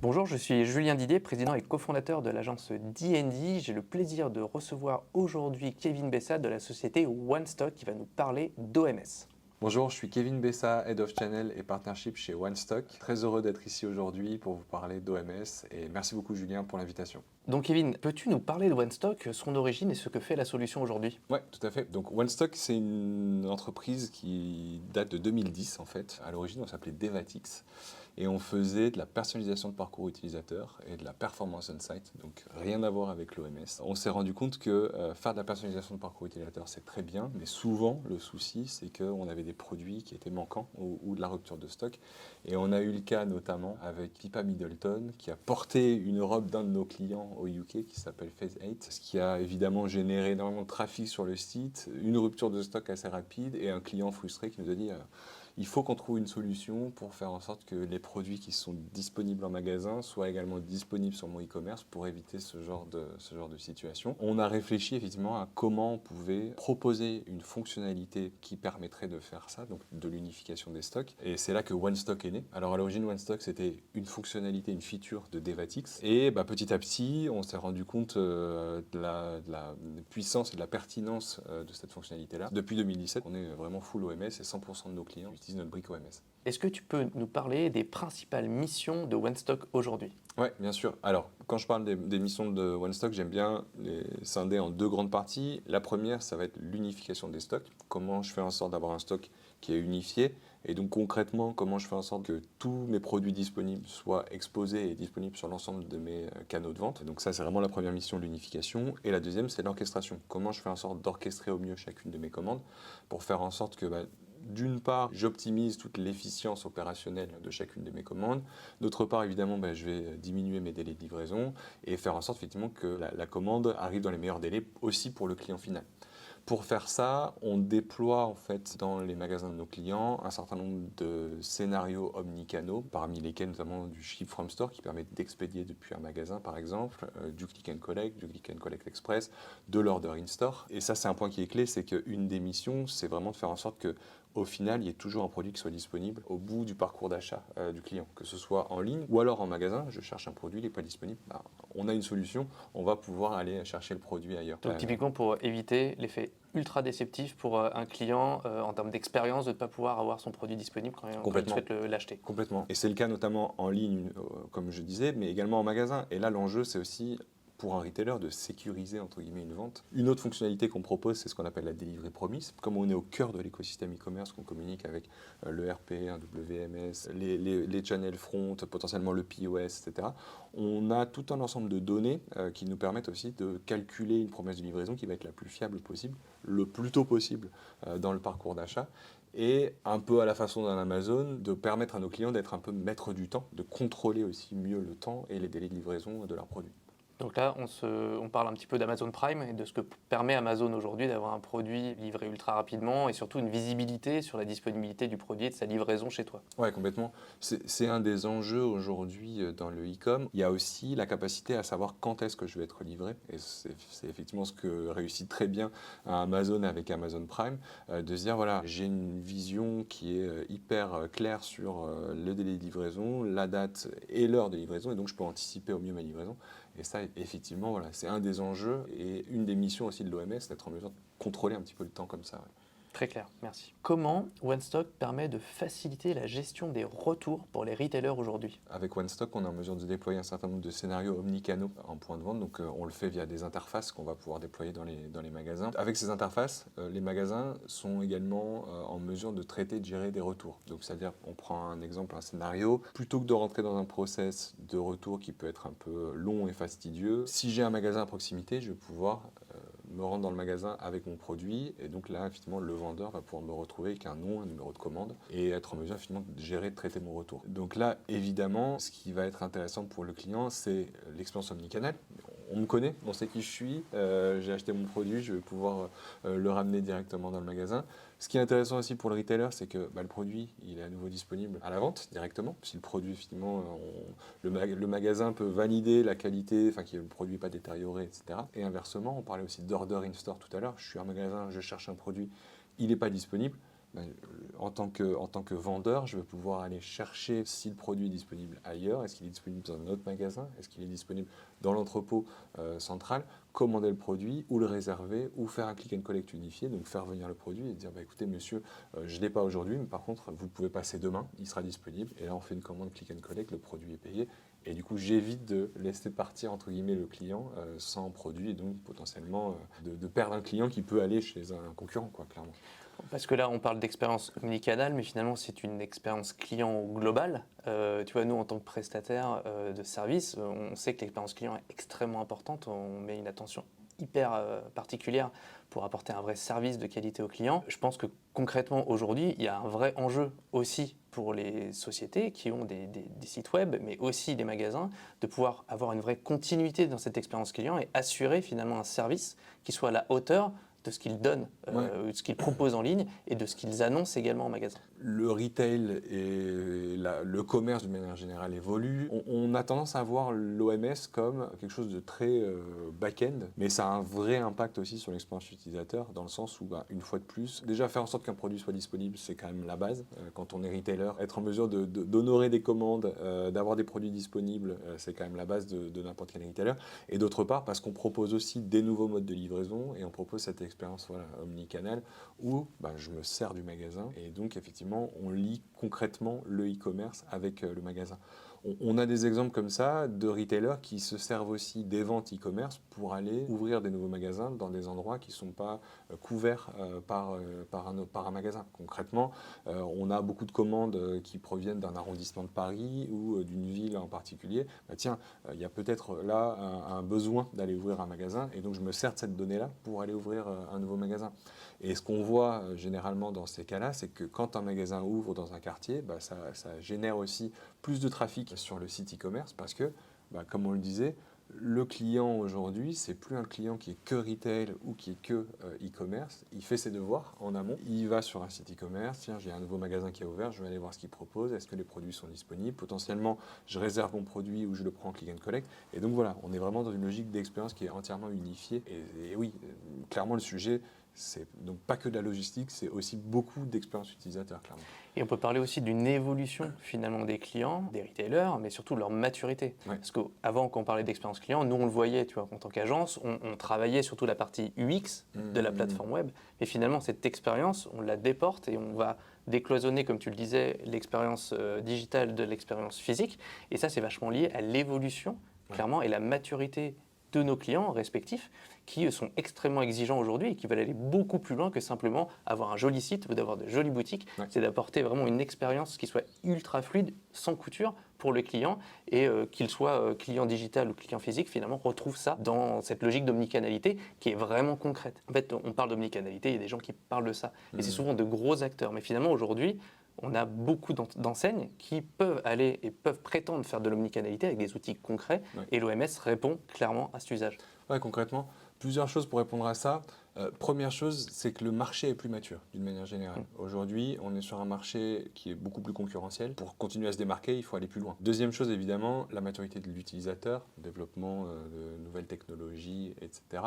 Bonjour, je suis Julien Didier, président et cofondateur de l'agence D&D. J'ai le plaisir de recevoir aujourd'hui Kevin Bessa de la société OneStock qui va nous parler d'OMS. Bonjour, je suis Kevin Bessa, Head of Channel et Partnership chez OneStock. Très heureux d'être ici aujourd'hui pour vous parler d'OMS et merci beaucoup Julien pour l'invitation. Donc Kevin, peux-tu nous parler de OneStock, son origine et ce que fait la solution aujourd'hui? Ouais, tout à fait. Donc OneStock, c'est une entreprise qui date de 2010 en fait. À l'origine, on s'appelait Devatix et on faisait de la personnalisation de parcours utilisateur et de la performance on-site, donc rien à voir avec l'OMS. On s'est rendu compte que faire de la personnalisation de parcours utilisateur, c'est très bien, mais souvent le souci, c'est qu'on avait des produits qui étaient manquants ou de la rupture de stock. Et on a eu le cas notamment avec Pippa Middleton qui a porté une robe d'un de nos clients au UK qui s'appelle Phase 8, ce qui a évidemment généré énormément de trafic sur le site, une rupture de stock assez rapide et un client frustré qui nous a dit il faut qu'on trouve une solution pour faire en sorte que les produits qui sont disponibles en magasin soient également disponibles sur mon e-commerce pour éviter ce genre de situation. On a réfléchi effectivement à comment on pouvait proposer une fonctionnalité qui permettrait de faire ça, donc de l'unification des stocks. Et c'est là que OneStock est né. Alors à l'origine, OneStock, c'était une fonctionnalité, une feature de Devatix. Et petit à petit, on s'est rendu compte de la puissance et de la pertinence de cette fonctionnalité-là. Depuis 2017, on est vraiment full OMS et 100% de nos clients utilisent notre brique OMS. Est-ce que tu peux nous parler des principales missions de OneStock aujourd'hui? Oui, bien sûr. Alors, quand je parle des missions de OneStock, j'aime bien les scinder en deux grandes parties. La première, ça va être l'unification des stocks. Comment je fais en sorte d'avoir un stock qui est unifié. Et donc concrètement, comment je fais en sorte que tous mes produits disponibles soient exposés et disponibles sur l'ensemble de mes canaux de vente. Et donc ça, c'est vraiment la première mission, l'unification. Et la deuxième, c'est l'orchestration. Comment je fais en sorte d'orchestrer au mieux chacune de mes commandes pour faire en sorte que d'une part, j'optimise toute l'efficience opérationnelle de chacune de mes commandes. D'autre part, évidemment, je vais diminuer mes délais de livraison et faire en sorte effectivement que la commande arrive dans les meilleurs délais aussi pour le client final. Pour faire ça, on déploie en fait dans les magasins de nos clients un certain nombre de scénarios omnicanaux, parmi lesquels notamment du Ship from Store qui permet d'expédier depuis un magasin par exemple, du Click and Collect Express, de l'Order in Store. Et ça, c'est un point qui est clé, c'est qu'une des missions, c'est vraiment de faire en sorte que au final, il y ait toujours un produit qui soit disponible au bout du parcours d'achat du client, que ce soit en ligne ou alors en magasin. Je cherche un produit, il n'est pas disponible. On a une solution, on va pouvoir aller chercher le produit ailleurs. Donc typiquement pour éviter l'effet ultra déceptif pour un client en termes d'expérience de ne pas pouvoir avoir son produit disponible quand il souhaite l'acheter. Complètement. Et c'est le cas notamment en ligne, comme je disais, mais également en magasin. Et là, l'enjeu, c'est aussi pour un retailer de sécuriser entre guillemets une vente. Une autre fonctionnalité qu'on propose, c'est ce qu'on appelle la delivery promise. Comme on est au cœur de l'écosystème e-commerce, qu'on communique avec le RP, un WMS, les channels front, potentiellement le POS, etc. On a tout un ensemble de données qui nous permettent aussi de calculer une promesse de livraison qui va être la plus fiable possible, le plus tôt possible dans le parcours d'achat. Et un peu à la façon d'un Amazon, de permettre à nos clients d'être un peu maîtres du temps, de contrôler aussi mieux le temps et les délais de livraison de leurs produits. Donc là, on parle un petit peu d'Amazon Prime et de ce que permet Amazon aujourd'hui d'avoir un produit livré ultra rapidement et surtout une visibilité sur la disponibilité du produit et de sa livraison chez toi. Ouais, complètement. C'est un des enjeux aujourd'hui dans le e-com. Il y a aussi la capacité à savoir quand est-ce que je vais être livré. Et c'est effectivement ce que réussit très bien Amazon avec Amazon Prime, de se dire, voilà, j'ai une vision qui est hyper claire sur le délai de livraison, la date et l'heure de livraison, et donc je peux anticiper au mieux ma livraison. Et ça, effectivement, voilà, c'est un des enjeux et une des missions aussi de l'OMS, d'être en mesure de contrôler un petit peu le temps comme ça. Ouais. Très clair, merci. Comment OneStock permet de faciliter la gestion des retours pour les retailers aujourd'hui? Avec OneStock, on est en mesure de déployer un certain nombre de scénarios omnicanaux en point de vente. Donc, on le fait via des interfaces qu'on va pouvoir déployer dans les magasins. Avec ces interfaces, les magasins sont également en mesure de traiter, de gérer des retours. Donc, c'est-à-dire, on prend un exemple, un scénario. Plutôt que de rentrer dans un process de retour qui peut être un peu long et fastidieux, si j'ai un magasin à proximité, je vais pouvoir me rendre dans le magasin avec mon produit. Et donc là, effectivement, le vendeur va pouvoir me retrouver avec un nom, un numéro de commande et être en mesure finalement de gérer, de traiter mon retour. Donc là, évidemment, ce qui va être intéressant pour le client, c'est l'expérience omnicanal. On me connaît, on sait qui je suis, j'ai acheté mon produit, je vais pouvoir le ramener directement dans le magasin. Ce qui est intéressant aussi pour le retailer, c'est que le produit, il est à nouveau disponible à la vente directement. Si le produit, effectivement, le magasin peut valider la qualité, enfin que le produit n'est pas détérioré, etc. Et inversement, on parlait aussi d'order in store tout à l'heure. Je suis un magasin, je cherche un produit, il n'est pas disponible. En tant que vendeur, je vais pouvoir aller chercher si le produit est disponible ailleurs, est-ce qu'il est disponible dans un autre magasin, est-ce qu'il est disponible dans l'entrepôt central, commander le produit ou le réserver ou faire un click and collect unifié, donc faire venir le produit et dire écoutez monsieur, je ne l'ai pas aujourd'hui, mais par contre vous pouvez passer demain, il sera disponible et là on fait une commande click and collect, le produit est payé et du coup j'évite de laisser partir entre guillemets le client sans produit et donc potentiellement de perdre un client qui peut aller chez un concurrent quoi, clairement. Parce que là, on parle d'expérience omnicanal, mais finalement, c'est une expérience client globale. Tu vois, nous, en tant que prestataire de service, on sait que l'expérience client est extrêmement importante. On met une attention hyper particulière pour apporter un vrai service de qualité aux clients. Je pense que concrètement, aujourd'hui, il y a un vrai enjeu aussi pour les sociétés qui ont des sites web, mais aussi des magasins, de pouvoir avoir une vraie continuité dans cette expérience client et assurer finalement un service qui soit à la hauteur de ce qu'ils donnent, de ce qu'ils proposent en ligne et de ce qu'ils annoncent également en magasin. Le retail et le commerce de manière générale évolue. On a tendance à voir l'OMS comme quelque chose de très back-end, mais ça a un vrai impact aussi sur l'expérience utilisateur dans le sens où, une fois de plus, déjà faire en sorte qu'un produit soit disponible, c'est quand même la base. Quand on est retailer, être en mesure d'honorer des commandes, d'avoir des produits disponibles, c'est quand même la base de n'importe quel retailer. Et d'autre part, parce qu'on propose aussi des nouveaux modes de livraison et on propose cette expérience omnicanal où je me sers du magasin et donc effectivement on lie concrètement le e-commerce avec le magasin. On a des exemples comme ça de retailers qui se servent aussi des ventes e-commerce pour aller ouvrir des nouveaux magasins dans des endroits qui ne sont pas couverts par un magasin. Concrètement, on a beaucoup de commandes qui proviennent d'un arrondissement de Paris ou d'une ville en particulier. Tiens, il y a peut-être là un besoin d'aller ouvrir un magasin et donc je me sers de cette donnée-là pour aller ouvrir un nouveau magasin. Et ce qu'on voit généralement dans ces cas-là, c'est que quand un magasin ouvre dans un quartier, ça génère aussi plus de trafic sur le site e-commerce parce que, comme on le disait, le client aujourd'hui, c'est plus un client qui est que retail ou qui est que e-commerce. Il fait ses devoirs en amont. Il va sur un site e-commerce. Tiens, j'ai un nouveau magasin qui a ouvert. Je vais aller voir ce qu'il propose. Est-ce que les produits sont disponibles? Potentiellement, je réserve mon produit ou je le prends en click and collect. Et donc voilà, on est vraiment dans une logique d'expérience qui est entièrement unifiée. Et oui, clairement, le sujet, c'est donc pas que de la logistique, c'est aussi beaucoup d'expérience utilisateur, clairement. Et on peut parler aussi d'une évolution finalement des clients, des retailers, mais surtout de leur maturité. Ouais. Parce qu'avant, quand on parlait d'expérience client, nous on le voyait, tu vois, en tant qu'agence, on travaillait surtout la partie UX de la plateforme web. Mais finalement, cette expérience, on la déporte et on va décloisonner, comme tu le disais, l'expérience digitale de l'expérience physique. Et ça, c'est vachement lié à l'évolution, clairement, et la maturité de nos clients respectifs qui sont extrêmement exigeants aujourd'hui et qui veulent aller beaucoup plus loin que simplement avoir un joli site ou d'avoir de jolies boutiques. Ouais. C'est d'apporter vraiment une expérience qui soit ultra fluide, sans couture pour le client et qu'il soit client digital ou client physique, finalement, retrouve ça dans cette logique d'omnicanalité qui est vraiment concrète. En fait, on parle d'omnicanalité, il y a des gens qui parlent de ça. Et c'est souvent de gros acteurs. Mais finalement, aujourd'hui, on a beaucoup d'enseignes qui peuvent aller et peuvent prétendre faire de l'omnicanalité avec des outils concrets. Ouais. Et l'OMS répond clairement à cet usage. Ouais, concrètement, plusieurs choses pour répondre à ça. Première chose, c'est que le marché est plus mature d'une manière générale. Aujourd'hui, on est sur un marché qui est beaucoup plus concurrentiel. Pour continuer à se démarquer, il faut aller plus loin. Deuxième chose, évidemment, la maturité de l'utilisateur, développement de nouvelles technologies, etc.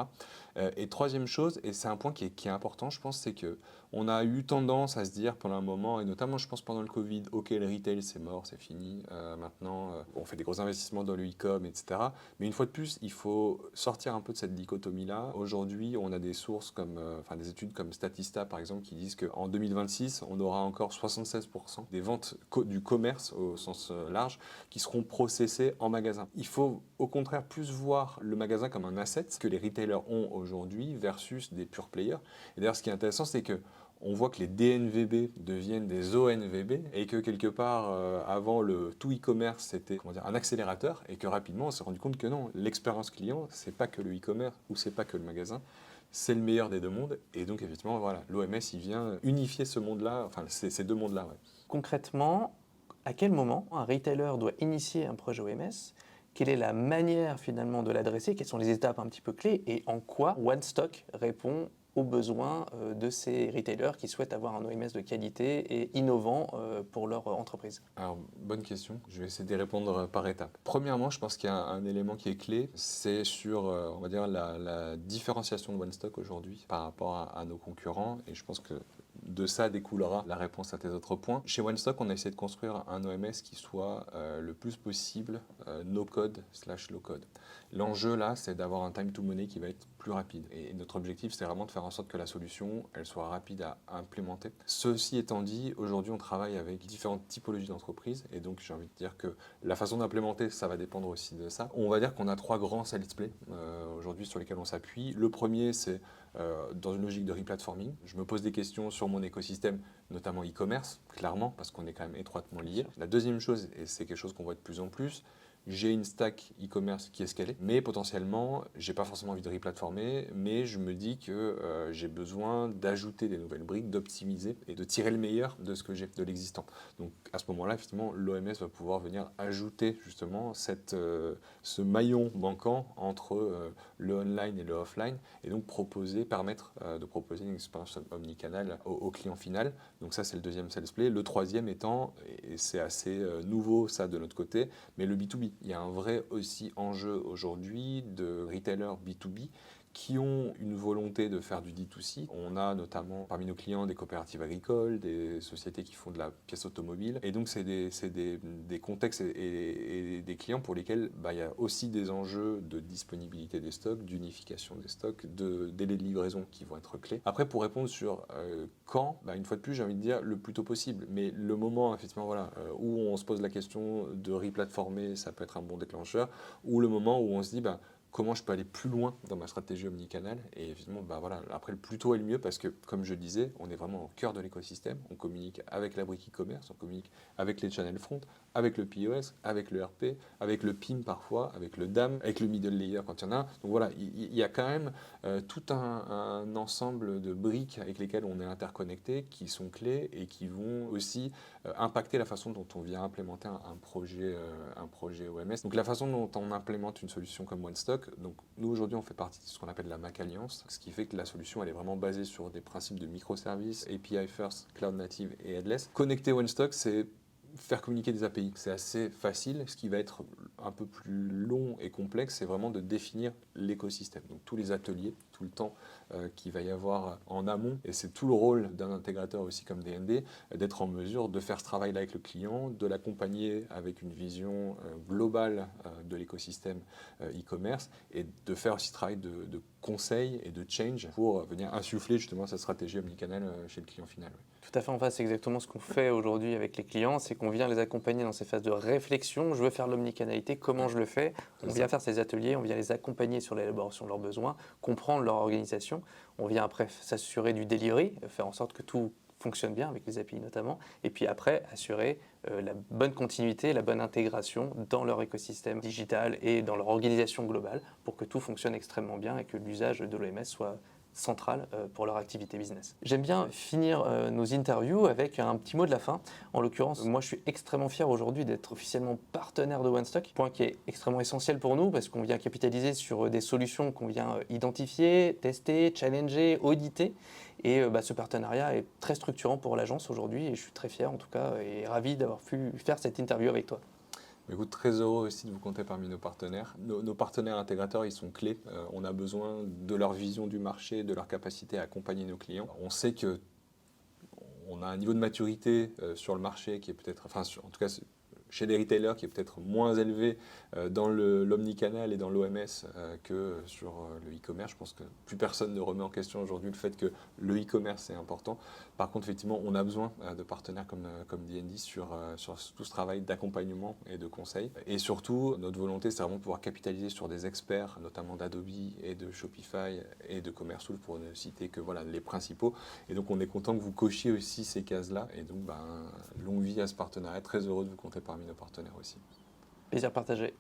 Et troisième chose, et c'est un point qui est important, je pense, c'est qu'on a eu tendance à se dire pendant un moment, et notamment je pense pendant le Covid, ok, le retail c'est mort, c'est fini, maintenant on fait des gros investissements dans le e-com, etc. Mais une fois de plus, il faut sortir un peu de cette dichotomie-là. Aujourd'hui, on a des sources des études comme Statista par exemple qui disent qu'en 2026, on aura encore 76% des ventes du commerce au sens large qui seront processées en magasin. Il faut au contraire plus voir le magasin comme un asset que les retailers ont aujourd'hui versus des pure players. Et d'ailleurs, ce qui est intéressant, c'est que on voit que les DNVB deviennent des ONVB et que quelque part, avant le tout e-commerce, c'était un accélérateur et que rapidement, on s'est rendu compte que non, l'expérience client, c'est pas que le e-commerce ou c'est pas que le magasin, c'est le meilleur des deux mondes. Et donc, effectivement, voilà, l'OMS, il vient unifier ce monde-là, enfin, ces deux mondes-là. Ouais. Concrètement, à quel moment un retailer doit initier un projet OMS? Quelle est la manière finalement de l'adresser? Quelles sont les étapes un petit peu clés? Et en quoi OneStock répond aux besoins de ces retailers qui souhaitent avoir un OMS de qualité et innovant pour leur entreprise? Alors, bonne question. Je vais essayer de répondre par étapes. Premièrement, je pense qu'il y a un élément qui est clé, c'est sur, on va dire, la différenciation de OneStock aujourd'hui par rapport à nos concurrents. Et je pense que de ça découlera la réponse à tes autres points. Chez OneStock, on a essayé de construire un OMS qui soit le plus possible no-code/low-code. L'enjeu là, c'est d'avoir un time to money qui va être plus rapide. Et notre objectif, c'est vraiment de faire en sorte que la solution, elle soit rapide à implémenter. Ceci étant dit, aujourd'hui, on travaille avec différentes typologies d'entreprises. Et donc, j'ai envie de dire que la façon d'implémenter, ça va dépendre aussi de ça. On va dire qu'on a 3 grands sales play aujourd'hui sur lesquels on s'appuie. Le premier, c'est dans une logique de replatforming. Je me pose des questions sur mon écosystème, notamment e-commerce, clairement, parce qu'on est quand même étroitement liés. La deuxième chose, et c'est quelque chose qu'on voit de plus en plus, j'ai une stack e-commerce qui est scalée, mais potentiellement, j'ai pas forcément envie de replatformer, mais je me dis que j'ai besoin d'ajouter des nouvelles briques, d'optimiser et de tirer le meilleur de ce que j'ai, de l'existant. Donc à ce moment-là, effectivement, l'OMS va pouvoir venir ajouter justement ce maillon manquant entre le online et le offline, et donc permettre de proposer une expérience omnicanal au client final. Donc ça, c'est le deuxième sales play. Le troisième étant, et c'est assez nouveau ça de notre côté, mais le B2B. Il y a un vrai aussi enjeu aujourd'hui de retailers B2B qui ont une volonté de faire du D2C. On a notamment parmi nos clients des coopératives agricoles, des sociétés qui font de la pièce automobile. Et donc, c'est des contextes et des clients pour lesquels il y a aussi des enjeux de disponibilité des stocks, d'unification des stocks, de délais de livraison qui vont être clés. Après, pour répondre sur quand, une fois de plus, j'ai envie de dire le plus tôt possible. Mais le moment, effectivement, où on se pose la question de replatformer, ça peut être un bon déclencheur, ou le moment où on se dit, comment je peux aller plus loin dans ma stratégie omnicanal. Et évidemment, après, le plus tôt est le mieux parce que, comme je disais, on est vraiment au cœur de l'écosystème. On communique avec la brique e-commerce, on communique avec les channels front, avec le POS, avec le RP, avec le PIM parfois, avec le DAM, avec le middle layer quand il y en a un. Donc voilà, il y a quand même tout un ensemble de briques avec lesquelles on est interconnecté qui sont clés et qui vont aussi impacter la façon dont on vient implémenter un projet OMS. Donc la façon dont on implémente une solution comme OneStock, donc nous aujourd'hui on fait partie de ce qu'on appelle la MAC Alliance, ce qui fait que la solution elle est vraiment basée sur des principes de microservices, API first, cloud native et headless. Connecter OneStock, c'est faire communiquer des API. C'est assez facile. Ce qui va être un peu plus long et complexe, c'est vraiment de définir l'écosystème. Donc tous les ateliers, tout le temps qu'il va y avoir en amont. Et c'est tout le rôle d'un intégrateur aussi comme DND, d'être en mesure de faire ce travail-là avec le client, de l'accompagner avec une vision globale de l'écosystème e-commerce et de faire aussi ce travail de conseil et de change pour venir insuffler justement cette stratégie omnicanal chez le client final. Tout à fait, en fait, c'est exactement ce qu'on fait aujourd'hui avec les clients, c'est qu'on vient les accompagner dans ces phases de réflexion. Je veux faire l'omnicanalité, comment je le fais? On vient faire ces ateliers, on vient les accompagner sur l'élaboration de leurs besoins, comprendre leur organisation. On vient après s'assurer du delivery, faire en sorte que tout fonctionne bien avec les API notamment, et puis après assurer la bonne continuité, la bonne intégration dans leur écosystème digital et dans leur organisation globale pour que tout fonctionne extrêmement bien et que l'usage de l'OMS soit centrale pour leur activité business. J'aime bien finir nos interviews avec un petit mot de la fin. En l'occurrence, moi je suis extrêmement fier aujourd'hui d'être officiellement partenaire de OneStock, point qui est extrêmement essentiel pour nous parce qu'on vient capitaliser sur des solutions qu'on vient identifier, tester, challenger, auditer. Et ce partenariat est très structurant pour l'agence aujourd'hui et je suis très fier en tout cas et ravi d'avoir pu faire cette interview avec toi. Écoute, très heureux aussi de vous compter parmi nos partenaires. Nos partenaires intégrateurs, ils sont clés. On a besoin de leur vision du marché, de leur capacité à accompagner nos clients. On sait que on a un niveau de maturité sur le marché qui est peut-être, en tout cas chez les retailers qui est peut-être moins élevé dans l'omnicanal et dans l'OMS que sur le e-commerce. Je pense que plus personne ne remet en question aujourd'hui le fait que le e-commerce est important. Par contre, effectivement, on a besoin de partenaires comme D&D sur tout ce travail d'accompagnement et de conseil. Et surtout, notre volonté, c'est vraiment de pouvoir capitaliser sur des experts, notamment d'Adobe et de Shopify et de Commercetool, pour ne citer que les principaux. Et donc, on est content que vous cochiez aussi ces cases-là. Et donc, longue vie à ce partenariat. Très heureux de vous compter parmi nos partenaires aussi. Plaisir partagé.